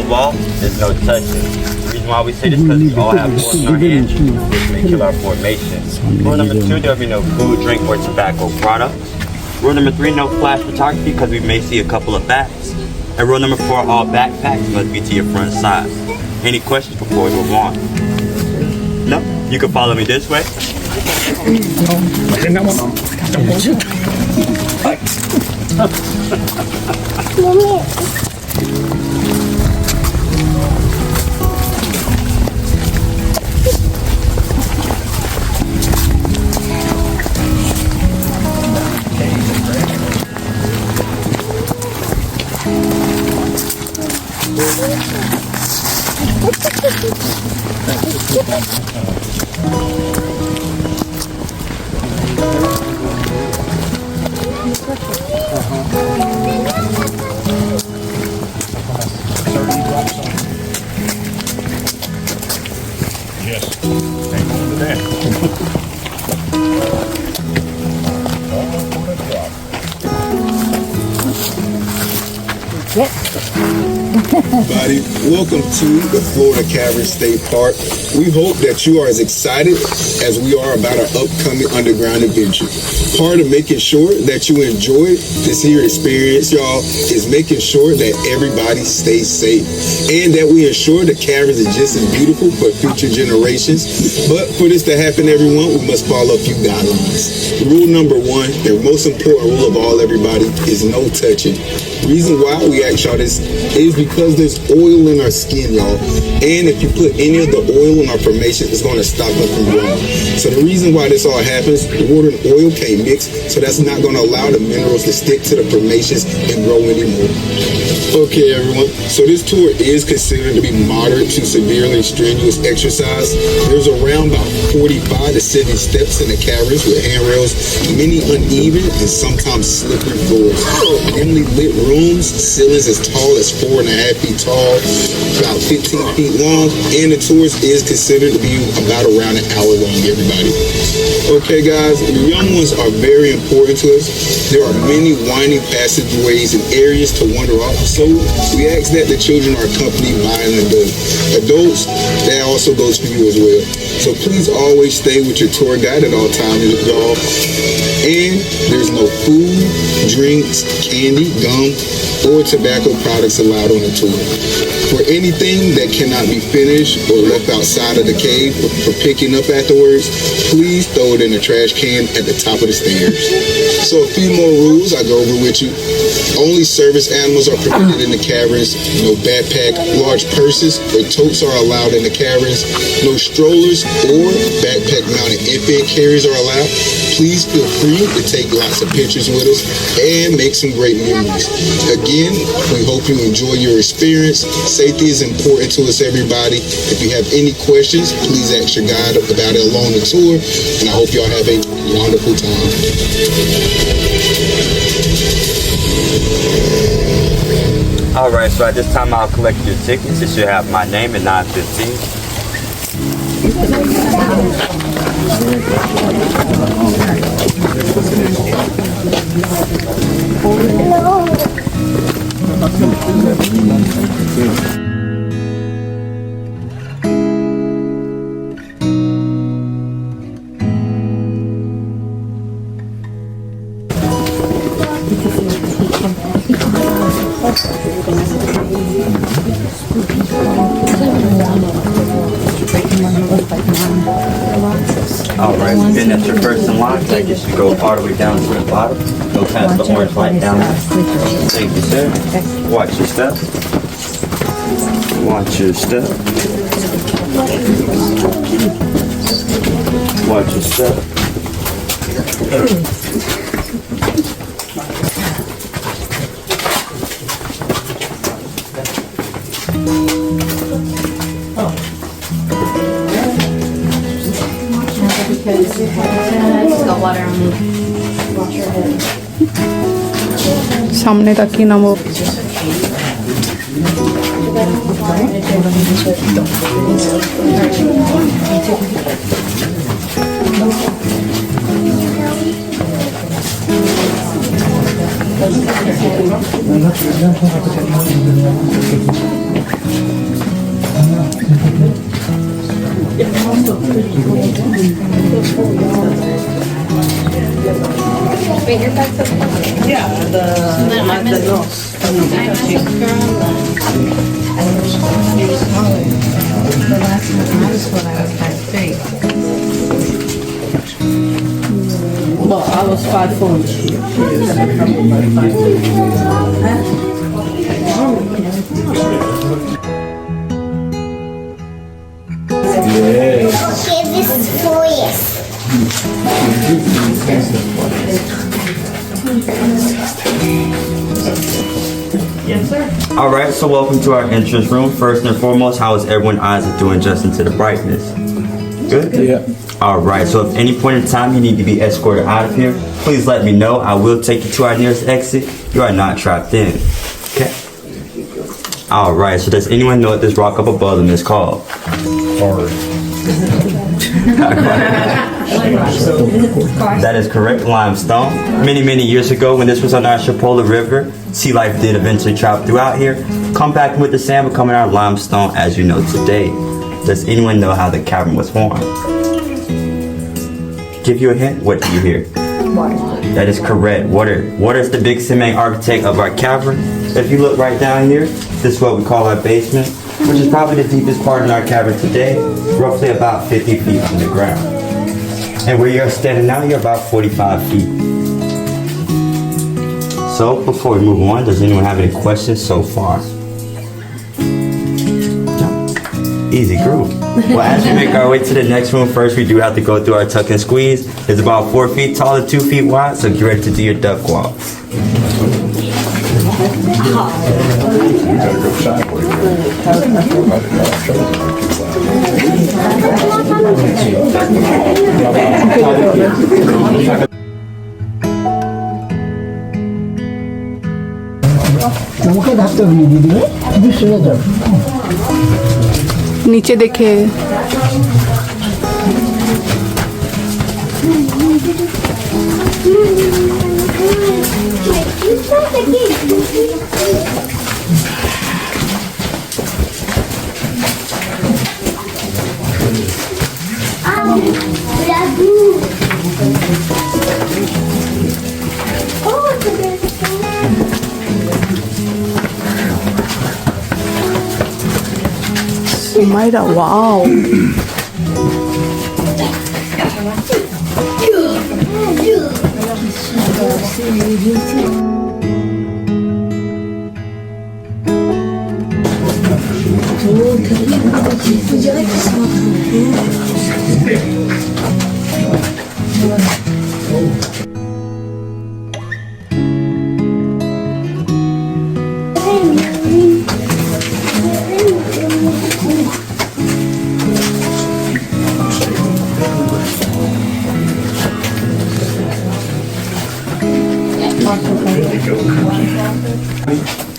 wall, there's no touching. The reason why we say this is because we all have force in our hands, which may kill our formation. Rule number 2, there'll be no food, drink, or tobacco products. Rule number 3, no flash photography because we may see a couple of bats. And rule number 4, all backpacks must be to your front side. Any questions before we move on? No? You can follow me this way. Everybody, welcome to the Florida Caverns State Park. We hope that you are as excited as we are about our upcoming underground adventure. Part of making sure that you enjoy this here experience, y'all, is making sure that everybody stays safe and that we ensure the caverns are just as beautiful for future generations. But for this to happen, everyone, we must follow a few guidelines. Rule number 1, the most important rule of all, everybody, is no touching. The reason why we ask y'all this is because there's oil in our skin, y'all. And if you put any of the oil in our formation, it's going to stop us from growing. So the reason why this all happens, water and oil can't mix, so that's not going to allow the minerals to stick to the formations and grow anymore. Okay, everyone. So this tour is considered to be moderate to severely strenuous exercise. There's around about 45 to 70 steps in the caverns with handrails, many uneven and sometimes slippery floors. Dimly lit rooms, ceilings as tall as 4.5 feet tall, about 15 feet long, and the tours is considered to be about around an hour long, everybody. Okay, guys, the young ones are very important to us. There are many winding passageways and areas to wander off, so we ask that the children are accompanied by an adult. Adults, that also goes for you as well. So please always stay with your tour guide at all times, y'all. And there's no food, drinks, candy, gum, or tobacco products allowed on the tour. For anything that cannot be finished or left outside of the cave for picking up afterwards, please throw it in the trash can at the top of the stairs. So a few more rules I go over with you. Only service animals are permitted in the caverns. No backpack, large purses, or totes are allowed in the caverns. No strollers or backpack-mounted infant carriers are allowed. Please feel free to take lots of pictures with us and make some great memories. Again, we hope you enjoy your experience. Safety is important to us, everybody. If you have any questions, please ask your guide about it along the tour, and I hope y'all have a wonderful time. Alright, so at this time I'll collect your tickets. It should have my name at 9:15. Alright, then that's your first in line. I guess you go all the way down to the bottom. Go past the orange light down there. Thank you, sir. Watch your step. Watch your step. Watch your step. सामने तक ही ना वो Yeah, the nose. The last one I was when I was 5'3". Well, I was 5'4" this year. Okay, this is for yes. Yes, sir. All right, so welcome to our entrance room. First and foremost, how is everyone's eyes doing just into the brightness? Good? Yeah. All right, so if any point in time you need to be escorted out of here, please let me know. I will take you to our nearest exit. You are not trapped in. Okay? All right, so does anyone know what this rock up above them is called? That is correct, limestone. Many years ago, when this was on our Chipola River, sea life did eventually travel throughout here, compacting with the sand, becoming our limestone as you know today. Does anyone know how the cavern was formed? Give you a hint, what do you hear? Water. That is correct, water. Water is the big main architect of our cavern. If you look right down here, this is what we call our basement, which is probably the deepest part in our cavern today, roughly about 50 feet underground. And where you're standing now, you're about 45 feet. So, before we move on, does anyone have any questions so far? No. Easy groove. Well, as we make our way to the next room, first we do have to go through our tuck and squeeze. It's about 4 feet tall and 2 feet wide, so get ready to do your duck walk. नीचे देखे Mayra, wow.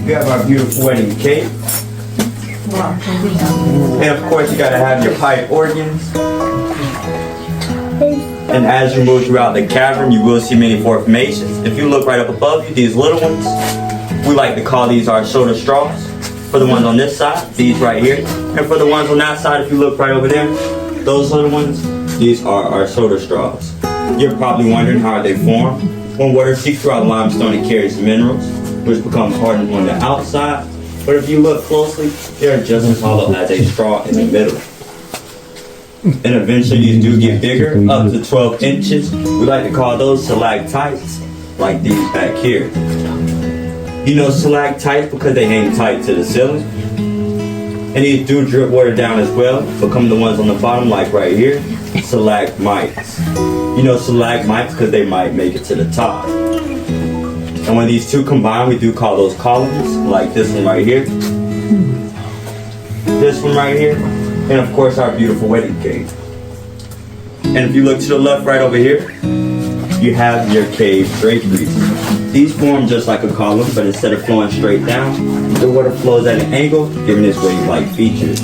We have our beautiful wedding cake. And of course you gotta have your pipe organs. And as you move throughout the cavern, you will see many formations. If you look right up above you, these little ones, we like to call these our soda straws. For the ones on this side, these right here. And for the ones on that side, if you look right over there, those little ones, these are our soda straws. You're probably wondering how they form. When water seeps throughout limestone, it carries minerals, which become hardened on the outside. But if you look closely, they're just as hollow as a straw in the middle. And eventually these do get bigger, up to 12 inches. We like to call those stalactites, like these back here. You know stalactites because they hang tight to the ceiling. And these do drip water down as well, become the ones on the bottom, like right here, stalagmites. You know stalagmites because they might make it to the top. And when these two combine, we do call those columns, like this one right here, this one right here, and of course our beautiful wedding cake. And if you look to the left right over here, you have your cave draperies. These form just like a column, but instead of flowing straight down, the water flows at an angle, giving this wave-like features.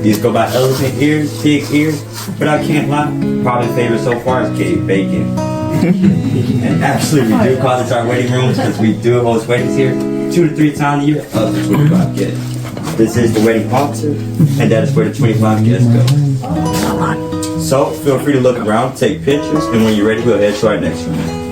These go by elephant ears, pig ears, but I can't lie, probably favorite so far is cave bacon. And absolutely, we do call this our wedding rooms because we do host weddings here 2 to 3 times a year, up to 25 guests. This is the wedding altar, and that is where the 25 guests go. So feel free to look around, take pictures, and when you're ready, we'll head to our next room.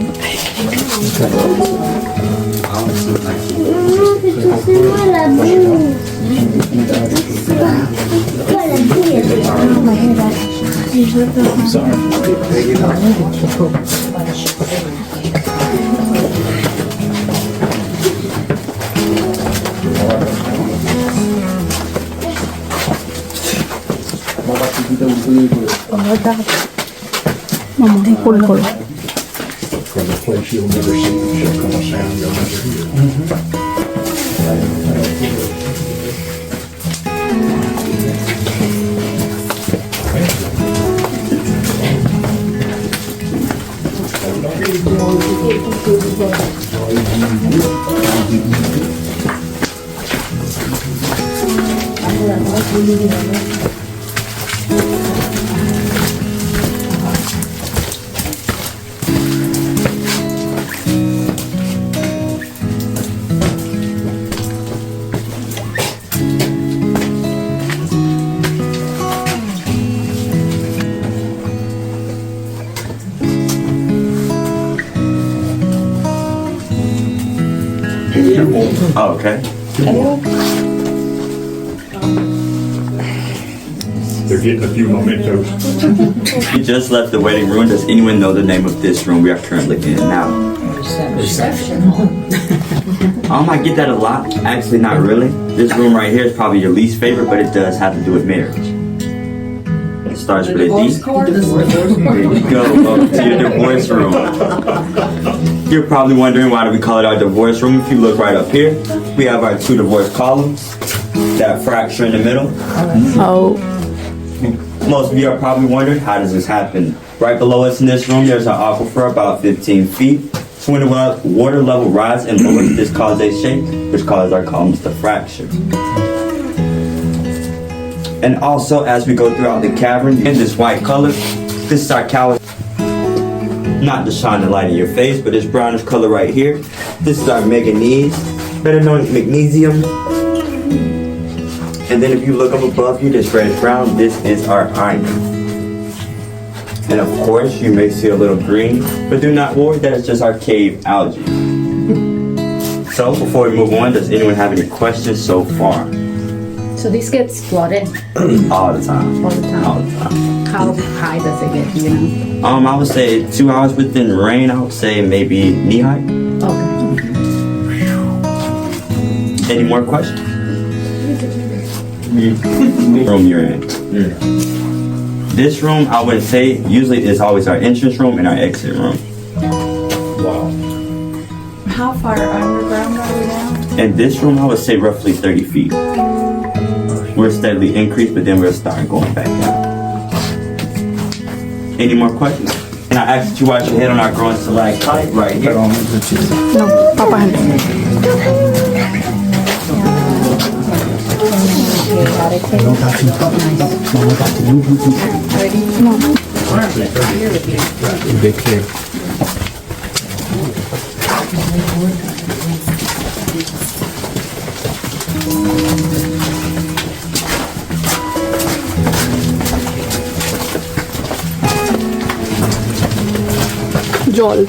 Mamá, pulpo. From a place you'll never see, she'll come a sound you'll never hear. Oh, okay. They're getting a few mementos. We just left the waiting room. Does anyone know the name of this room we are currently in now? I get that a lot. Actually, not really. This room right here is probably your least favorite, but it does have to do with marriage. It starts with a D. There you go. Welcome to your divorce room. You're probably wondering why do we call it our divorce room. If you look right up here, we have our 2 divorce columns, that fracture in the middle. Oh, Most of you are probably wondering, how does this happen? Right below us in this room, there's an aquifer about 15 feet. So when the water level rises and lowers, this causes a shape, which causes our columns to fracture. And also, as we go throughout the cavern, in this white color, this is our callus. Not to shine the light in your face, but this brownish color right here, this is our manganese, better known as magnesium. And then if you look up above you, this reddish brown, this is our iron. And of course, you may see a little green, but do not worry, that is just our cave algae. So before we move on, does anyone have any questions so far? So this gets flooded All the time. all the time. All the time. How high does it get, do you know? I would say 2 hours within rain, I would say maybe knee height. Okay. Any more questions? Room you're in. This room, I wouldn't say, usually is always our entrance room and our exit room. Wow. How far underground are we now? And this room, I would say roughly 30 feet. We're steadily increased, but then we'll start going back down. Any more questions? And I asked that you watch your head on our growing stalactite right here. no, Papa hand. Big cave. Joel.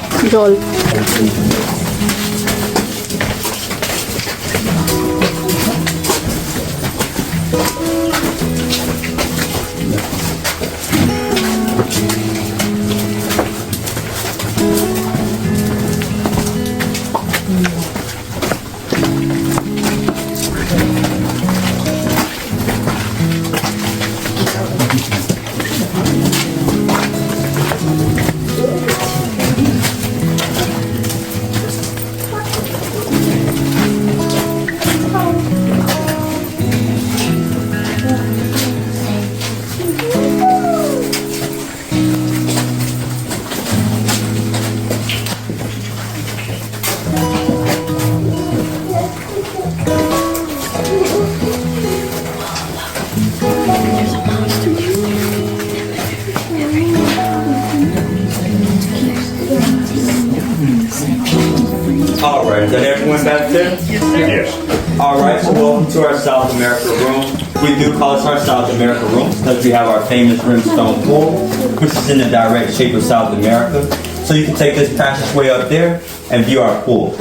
All right, is that everyone back there? Yes. All right, so welcome to our South America room. We do call this our South America room because we have our famous rimstone pool, which is in the direct shape of South America. So you can take this passageway up there and view our pool.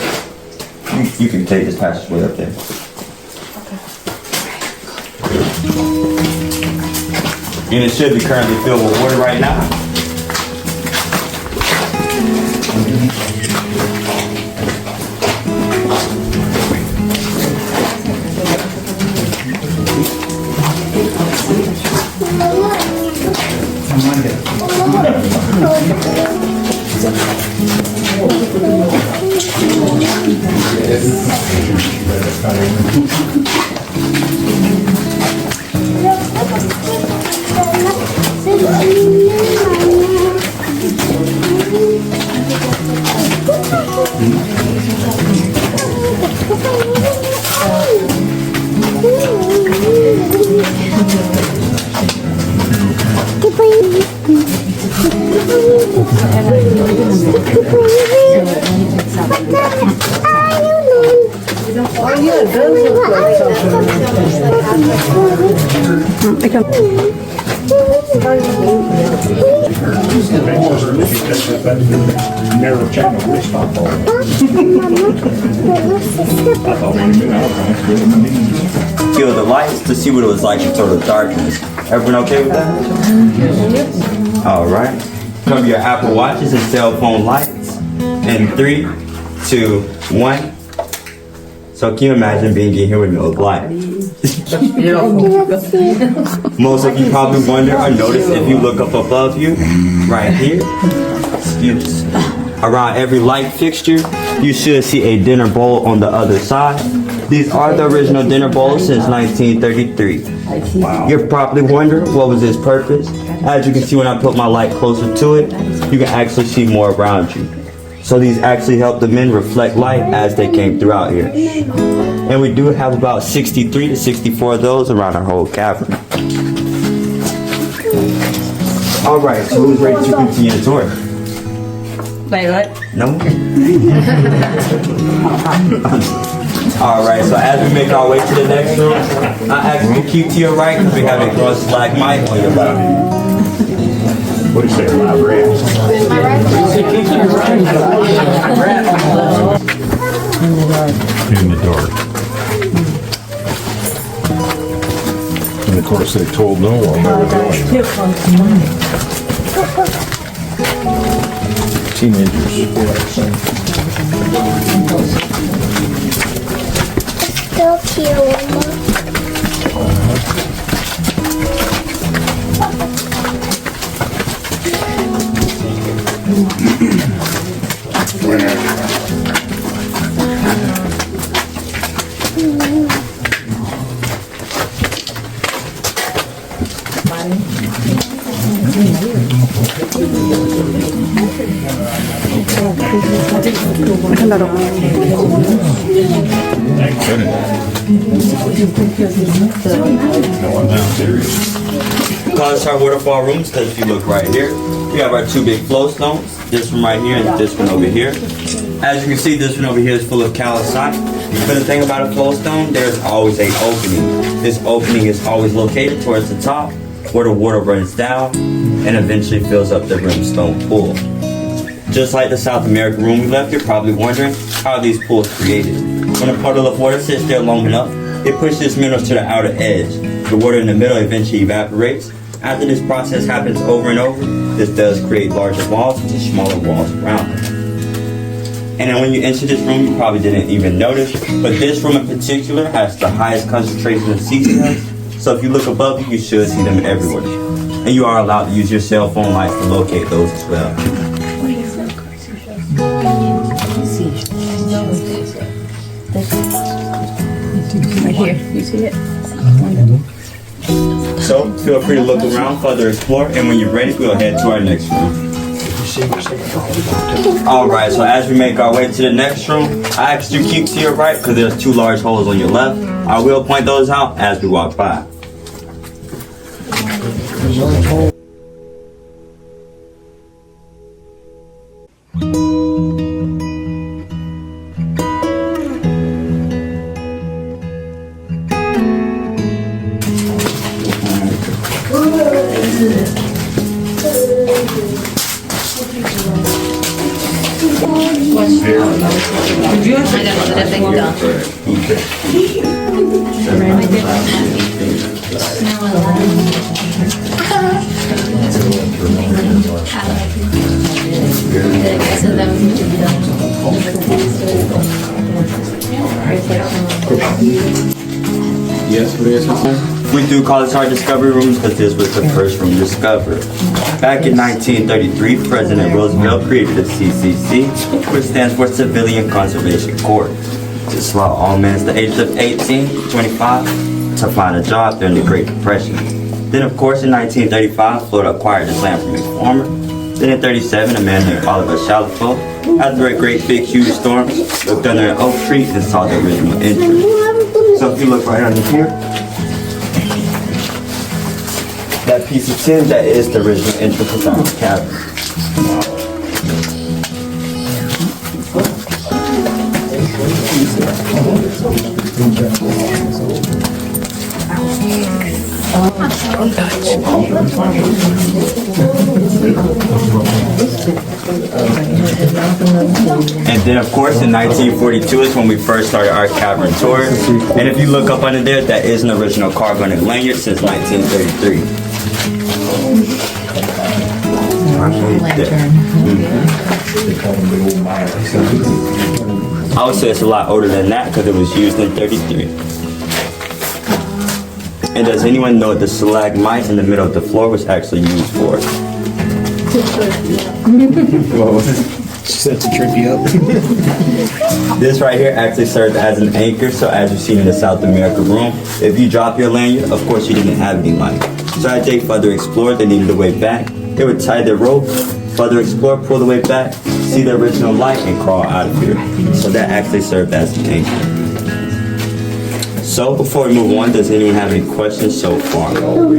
You can take this passageway up there. And it should be currently filled with water right now. Never checked my wrist off. Feel the lights to see what it was like in total darkness. Everyone okay with that? All right. Cover your Apple Watches and cell phone lights. In 3, 2, 1. So can you imagine being in here with no light? Most of you probably wonder or notice if you look up above you, right here, excuse, around every light fixture, you should see a dinner bowl on the other side. These are the original dinner bowls since 1933. Wow. You're probably wondering what was its purpose. As you can see when I put my light closer to it, you can actually see more around you. So these actually help the men reflect light as they came throughout here. And we do have about 63 to 64 of those around our whole cavern. All right, so who's ready to continue the tour? Wait, what? No? All right, so as we make our way to the next room, I ask you to keep to your right because we have a gross stalagmite on your left. What do you say, my red? In the dark. And of course they told no one they were doing it. Teenagers. Still cute. Call this our waterfall rooms because if you look right here, we have our 2 big flow stones. This one right here and this one over here. As you can see, this one over here is full of calcite. But the thing about a flow stone, there's always an opening. This opening is always located towards the top where the water runs down and eventually fills up the rimstone pool. Just like the South American room we left, you're probably wondering how are these pools created. When a puddle of water sits there long enough, it pushes minerals to the outer edge. The water in the middle eventually evaporates. After this process happens over and over, this does create larger walls with smaller walls around them. And then when you enter this room, you probably didn't even notice, but this room in particular has the highest concentration of sea snails. So if you look above you, you should see them everywhere. And you are allowed to use your cell phone lights to locate those as well. Right here, you see it? So feel free to look around, further explore, and when you're ready, we'll head to our next room. Alright, so as we make our way to the next room, I asked you to keep to your right because there's 2 large holes on your left. I will point those out as we walk by. I got another thing done. Yes, what is We do call this our discovery rooms because this was the first room discovered. Back in 1933, President Roosevelt created the CCC, which stands for Civilian Conservation Corps. This allowed all men at the ages of 18 to 25 to find a job during the Great Depression. Then, of course, in 1935, Florida acquired this land from a farmer. Then in 1937, a man named Oliver Shalfo, after a great big huge storm, looked under an oak tree and saw the original entrance. So if you look right under here, that piece of tin, that is the original entrance inside the cavern. And then of course in 1942 is when we first started our cavern tours. And if you look up under there, that is an original carbonic lanyard since 1933. Right there. I would say it's a lot older than that because it was used in 33. And does anyone know what the stalagmite in the middle of the floor was actually used for? What was it? She said to trip you up. This right here actually served as an anchor, so as you've seen in the South America room, if you drop your lanyard, of course you didn't have any light. So as they further explored, they needed a way back. They would tie their rope, further explore, pull the way back, see the original light, and crawl out of here. So that actually served as an anchor. So before we move on, does anyone have any questions so far? No?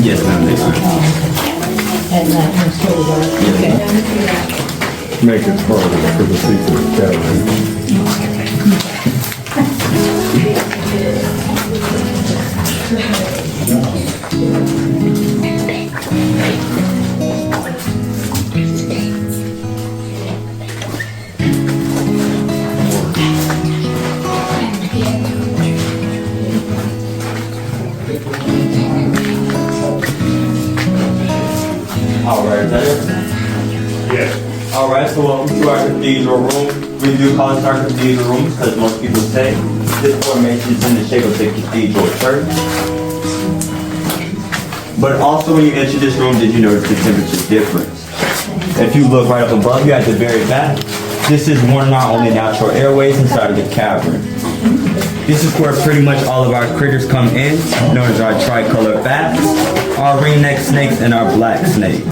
Yes, ma'am. Make it harder for the people to gather. Alright, is that it? Yes. Alright, so welcome to our cathedral room. We do call this our cathedral room because most people say this formation is in the shape of the cathedral church. But also when you enter this room, did you notice the temperature difference? If you look right up above you at the very back, this is one of our only natural airways inside of the cavern. This is where pretty much all of our critters come in, known as our tricolor bats, our ringneck snakes, and our black snakes.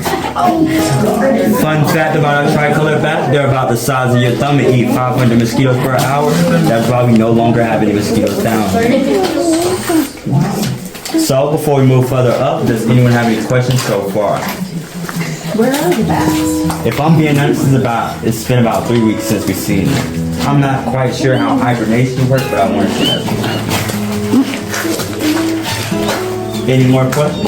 Fun fact about our tricolor bat, they're about the size of your thumb and eat 500 mosquitoes per hour. That's why we no longer have any mosquitoes down here. So before we move further up, does anyone have any questions so far? Where are the bats? If I'm being honest, it's been about 3 weeks since we've seen them. I'm not quite sure how hibernation works, but I want to see that. Any more questions?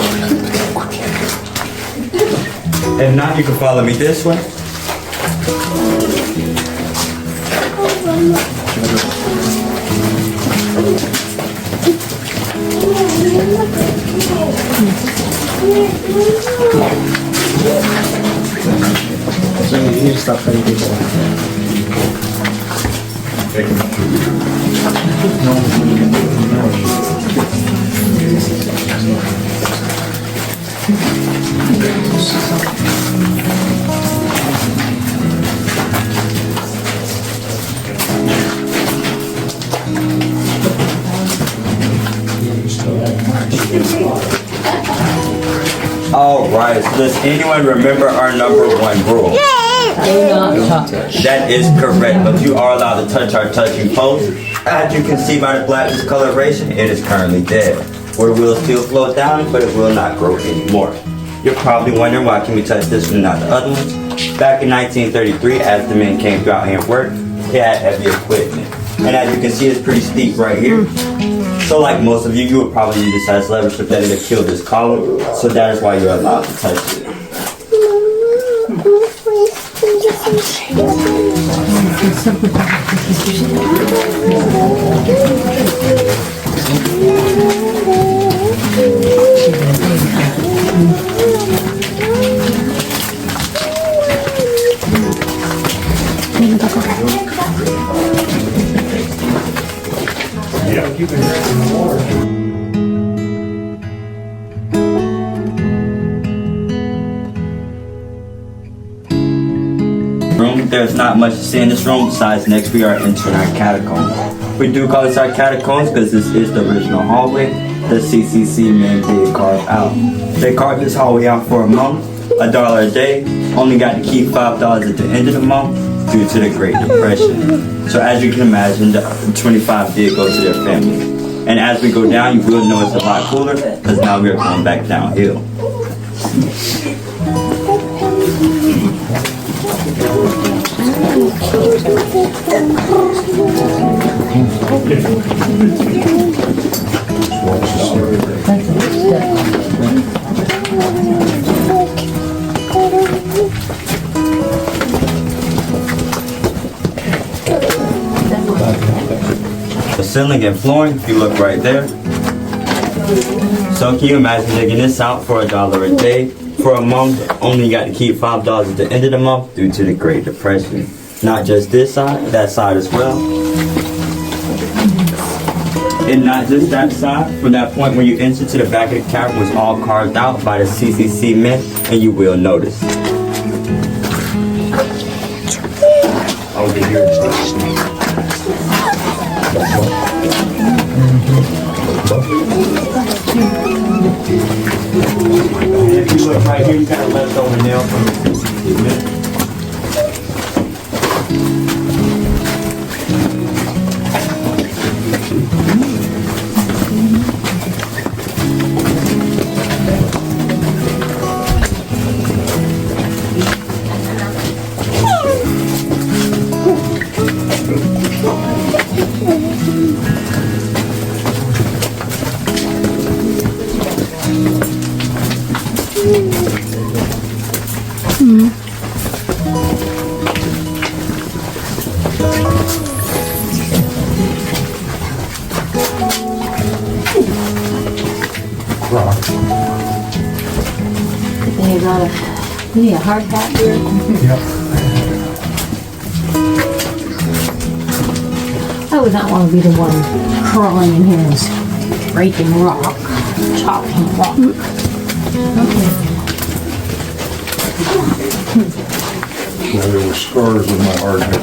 If not, you can follow me this way. So you need to stop cutting people off. Take them up. All right, so does anyone remember our number 1 rule? That is correct, but you are allowed to touch our touching post. As you can see by the black discoloration, it is currently dead. Where it will still float down, but it will not grow anymore. You're probably wondering why can we touch this one and not the other ones? Back in 1933, as the men came out here and worked, they had heavy equipment. And as you can see, it's pretty steep right here. So like most of you, you would probably use this as leverage to better to kill this column. So that is why you're allowed to touch it. There's not much to see in this room besides next we are entering our catacombs. We do call this our catacombs because this is the original hallway the CCC men did carve out. They carved this hallway out for a month, $1 a day, only got to keep $5 at the end of the month due to the Great Depression. So as you can imagine, the 25 did go to their family. And as we go down, you will know it's a lot cooler because now we're going back downhill. The ceiling and flooring, if you look right there. So can you imagine digging this out for $1 a day? For a month, only got to keep $5 at the end of the month due to the Great Depression. Not just this side, that side as well. And not just that side, from that point where you enter to the back of the cavern was all carved out by the CCC men, and you will notice. Oh, they hear it. And if you look right here, you got a leftover nail from the CCC men. You need a hard hat here? I would not want to be the one crawling in here and scraping rock, chopping rock. Well, there were scars with my hard hat.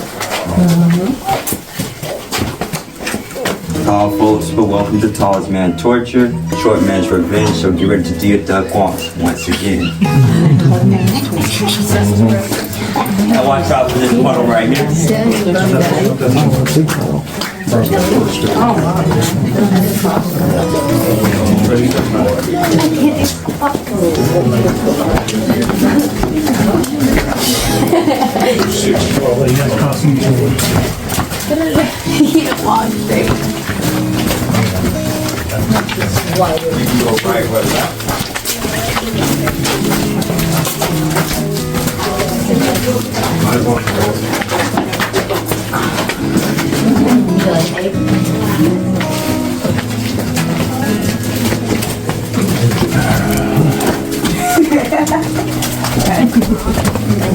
Tall folks, but welcome to Tallest Man Torture, Short Man's Revenge, so get ready to do your duck once again. Now watch out for this puddle right here. You can go right where that.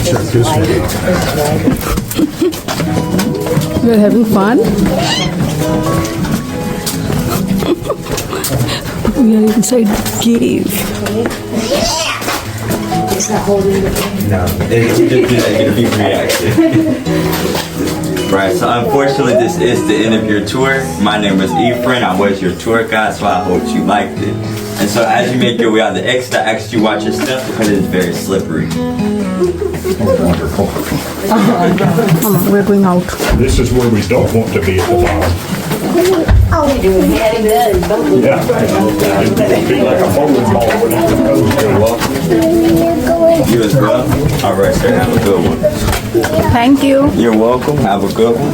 Check this one. You're having fun? We are inside cave. No, we just did a deep reaction. Right, so unfortunately this is the end of your tour. My name was Ephraim, I was your tour guide, so I hope you liked it. And so as you make your way out the exit, I asked you watch your step because it is very slippery. Wonderful. We're going out. This is where we don't want to be at the bottom. Oh, Yeah. It'd be like a bowling ball when it goes You're welcome. You as well. All right, sir, have a good one. Thank you. You're welcome, have a good one.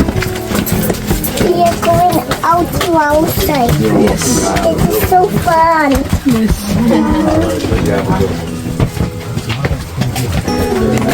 we are going out to outside. Yes. It's so fun. All right, so you have a good one.